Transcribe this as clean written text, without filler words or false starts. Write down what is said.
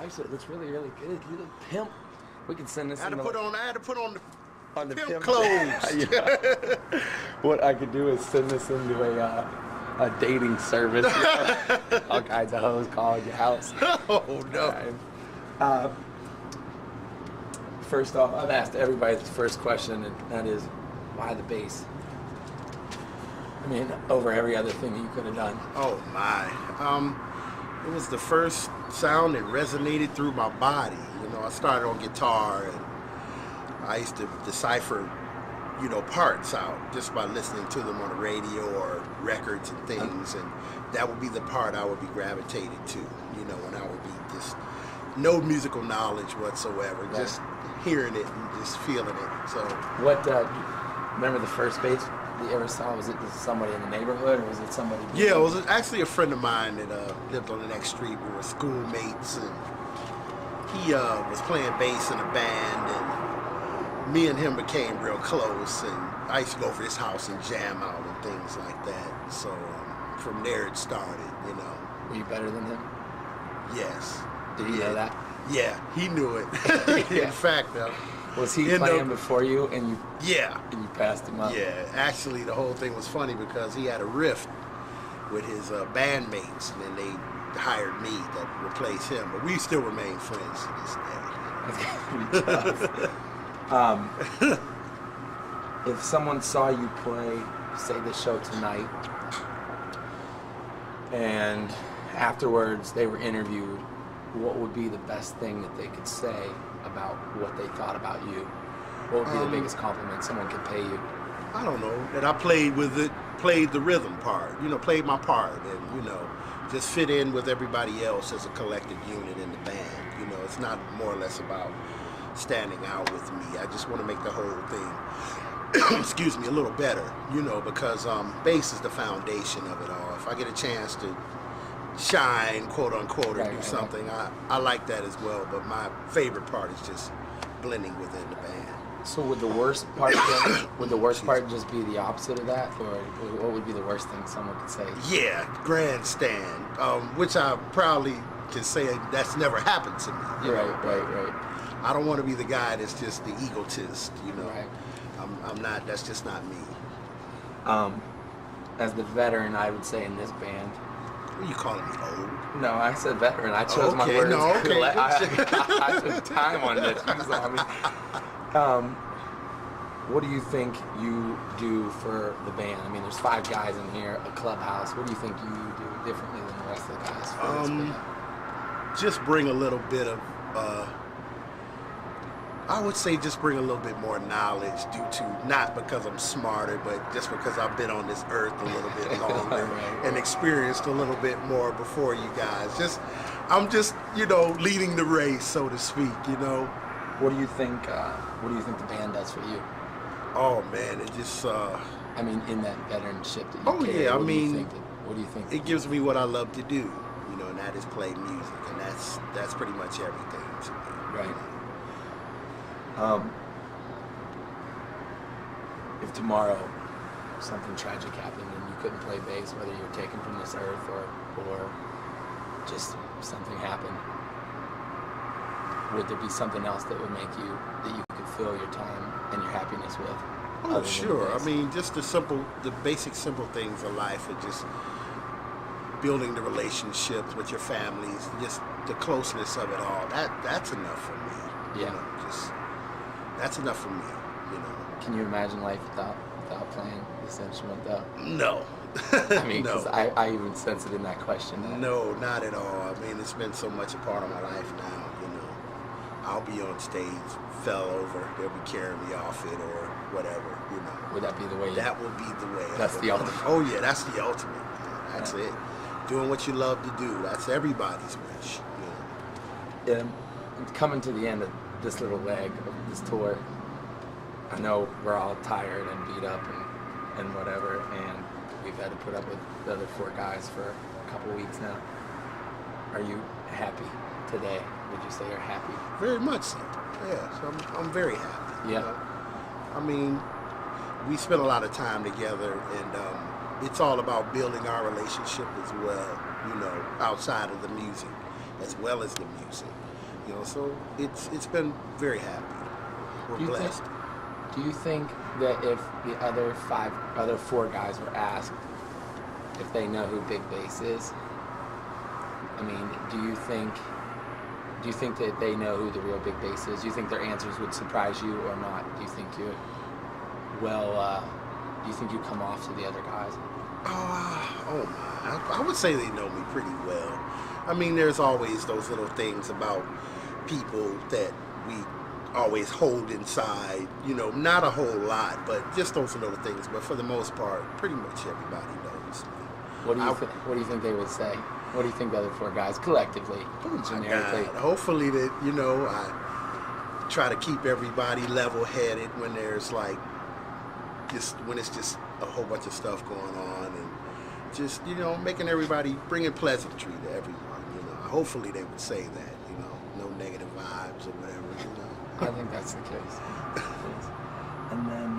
Actually, it looks really, really good. You look pimp. We can send this. I had to put on the pimp clothes. What I could do is send this into a dating service. All kinds of hoes calling your house. Oh no. First off, I've asked everybody the first question, and that is, why the bass? I mean, over every other thing that you could have done. Oh my. It was the first sound that resonated through my body. You know, I started on guitar, and I used to decipher, you know, parts out just by listening to them on the radio or records and things, and that would be the part I would be gravitated to, you know, when I would be just no musical knowledge whatsoever, right. Just hearing it and just feeling it. So what, remember the first bass that you ever saw? Was it somebody in the neighborhood, or was it somebody? Yeah, it was actually a friend of mine that lived on the next street. We were schoolmates, and he was playing bass in a band, and me and him became real close, and I used to go over his house and jam out and things like that. So from there it started, you know. Were you better than him? Yes. Did he know that? Yeah, he knew it. Yeah. In fact, was he playing before you, and you? Yeah. And you passed him up? Yeah. Actually, the whole thing was funny because he had a rift with his bandmates, and then they hired me to replace him. But we still remain friends to this day. That's gonna be tough. If someone saw you play, say, the show tonight, and afterwards they were interviewed, what would be the best thing that they could say about what they thought about you? What would be the biggest compliment someone could pay you? I don't know, that I played the rhythm part, you know, played my part, and, you know, just fit in with everybody else as a collective unit in the band. You know, it's not more or less about standing out with me. I just want to make the whole thing, excuse me, a little better, you know, because bass is the foundation of it all. If I get a chance to shine, quote unquote, or do something, I like that as well, but my favorite part is just blending within the band. So would the worst part just be the opposite of that, or what would be the worst thing someone could say? Yeah, grandstand, which I proudly can say that's never happened to me. Right. I don't want to be the guy that's just the egotist, you know. Right. I'm not. That's just not me. As the veteran, I would say in this band. Are you calling me old? No, I said veteran. I chose my words. No, okay. I took time on this. What do you think you do for the band? I mean, there's 5 guys in here, a clubhouse. What do you think you do differently than the rest of the guys for this band? Just bring a little bit of, I would say just bring a little bit more knowledge due to, not because I'm smarter, but just because I've been on this earth a little bit longer and experienced a little bit more before you guys. I'm just, you know, leading the race, so to speak, you know. What do you think the band does for you? Oh man, it just I mean, in that veteranship that you what do you think it gives me what I love to do, you know, and that is play music, and that's pretty much everything to me. Right. If tomorrow something tragic happened and you couldn't play bass, whether you were taken from this earth or just something happened, would there be something else that would make you, that you could fill your time and your happiness with? Oh, sure. I mean, just the basic simple things of life are just building the relationships with your families, just the closeness of it all. That's enough for me. Yeah. You know, that's enough for me, you know. Can you imagine life without playing this instrument, though? No. I mean, because no. I even sense it in that question. No, not at all. I mean, it's been so much a part of my life now, you know. I'll be on stage, fell over, they'll be carrying me off it or whatever, you know. Would that be the way? That would be the way. That's the ultimate. Oh yeah, that's the ultimate. That's it. Doing what you love to do. That's everybody's wish. You know? Coming to the end of this little leg of this tour, I know we're all tired and beat up and whatever, and we've had to put up with the other 4 guys for a couple weeks now. Are you happy today? Would you say you're happy? Very much so. Yes, I'm very happy. Yeah. You know? I mean, we spent a lot of time together, and it's all about building our relationship as well, you know, outside of the music, as well as the music. You know, so it's been very happy. We're Do you blessed. Do you think that if the other four guys were asked if they know who Big Bass is, I mean, do you think that they know who the real Big Bass is? Do you think their answers would surprise you or not? Do you think do you think you come off to the other guys? Oh my! I would say they know me pretty well. I mean, there's always those little things about people that we always hold inside. You know, not a whole lot, but just those little things. But for the most part, pretty much everybody knows me. What do you think they would say? What do you think the other four guys collectively, generically? God, hopefully that, you know, I try to keep everybody level-headed when there's like when it's just a whole bunch of stuff going on, and just, you know, making everybody, bringing pleasantry to everyone. You know, hopefully they would say that. You know, no negative vibes or whatever. You know. I think that's the case. And then